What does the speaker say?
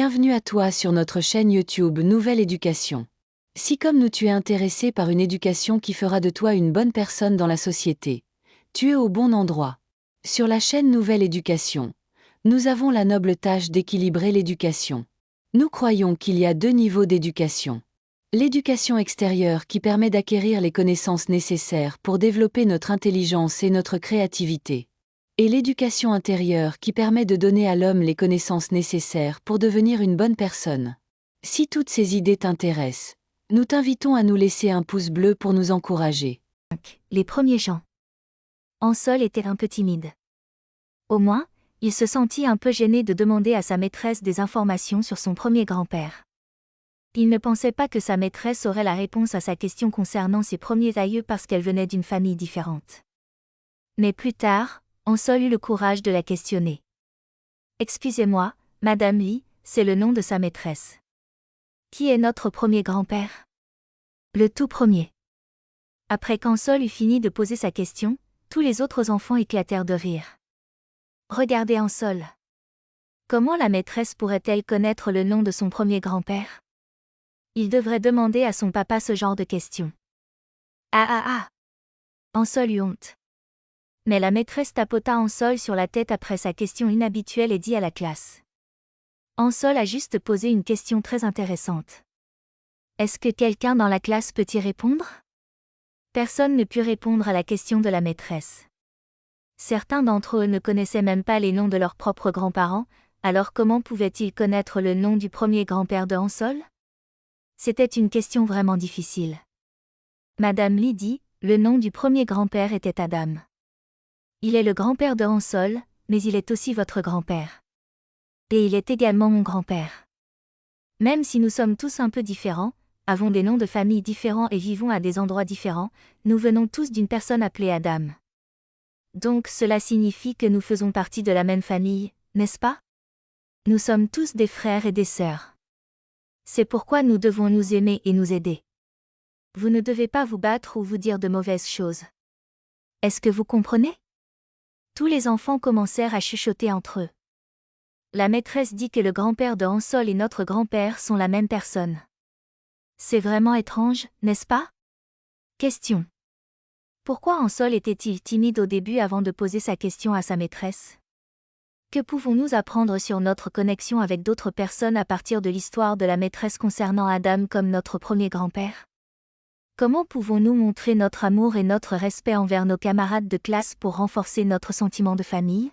Bienvenue à toi sur notre chaîne YouTube Nouvelle Éducation. Si comme nous tu es intéressé par une éducation qui fera de toi une bonne personne dans la société, tu es au bon endroit. Sur la chaîne Nouvelle Éducation, nous avons la noble tâche d'équilibrer l'éducation. Nous croyons qu'il y a deux niveaux d'éducation. L'éducation extérieure qui permet d'acquérir les connaissances nécessaires pour développer notre intelligence et notre créativité. Et l'éducation intérieure qui permet de donner à l'homme les connaissances nécessaires pour devenir une bonne personne. Si toutes ces idées t'intéressent, nous t'invitons à nous laisser un pouce bleu pour nous encourager. Les premiers gens. Ansol était un peu timide. Au moins, il se sentit un peu gêné de demander à sa maîtresse des informations sur son premier grand-père. Il ne pensait pas que sa maîtresse aurait la réponse à sa question concernant ses premiers aïeux parce qu'elle venait d'une famille différente. Mais plus tard, Ansol eut le courage de la questionner. « Excusez-moi, Madame Lee, c'est le nom de sa maîtresse. Qui est notre premier grand-père » ? Le tout premier. Après qu'Ansol eut fini de poser sa question, tous les autres enfants éclatèrent de rire. Regardez Ansol. Comment la maîtresse pourrait-elle connaître le nom de son premier grand-père ? Il devrait demander à son papa ce genre de questions. Ah ! Ansol eut honte. Mais la maîtresse tapota Ansol sur la tête après sa question inhabituelle et dit à la classe. Ansol a juste posé une question très intéressante. Est-ce que quelqu'un dans la classe peut y répondre ? Personne ne put répondre à la question de la maîtresse. Certains d'entre eux ne connaissaient même pas les noms de leurs propres grands-parents, alors comment pouvaient-ils connaître le nom du premier grand-père de Ansol ? C'était une question vraiment difficile. Madame Lee dit, le nom du premier grand-père était Adam. Il est le grand-père de Ansol, mais il est aussi votre grand-père. Et il est également mon grand-père. Même si nous sommes tous un peu différents, avons des noms de famille différents et vivons à des endroits différents, nous venons tous d'une personne appelée Adam. Donc cela signifie que nous faisons partie de la même famille, n'est-ce pas ? Nous sommes tous des frères et des sœurs. C'est pourquoi nous devons nous aimer et nous aider. Vous ne devez pas vous battre ou vous dire de mauvaises choses. Est-ce que vous comprenez ? Tous les enfants commencèrent à chuchoter entre eux. La maîtresse dit que le grand-père de Ansol et notre grand-père sont la même personne. C'est vraiment étrange, n'est-ce pas ? Question. Pourquoi Ansol était-il timide au début avant de poser sa question à sa maîtresse ? Que pouvons-nous apprendre sur notre connexion avec d'autres personnes à partir de l'histoire de la maîtresse concernant Adam comme notre premier grand-père ? Comment pouvons-nous montrer notre amour et notre respect envers nos camarades de classe pour renforcer notre sentiment de famille ?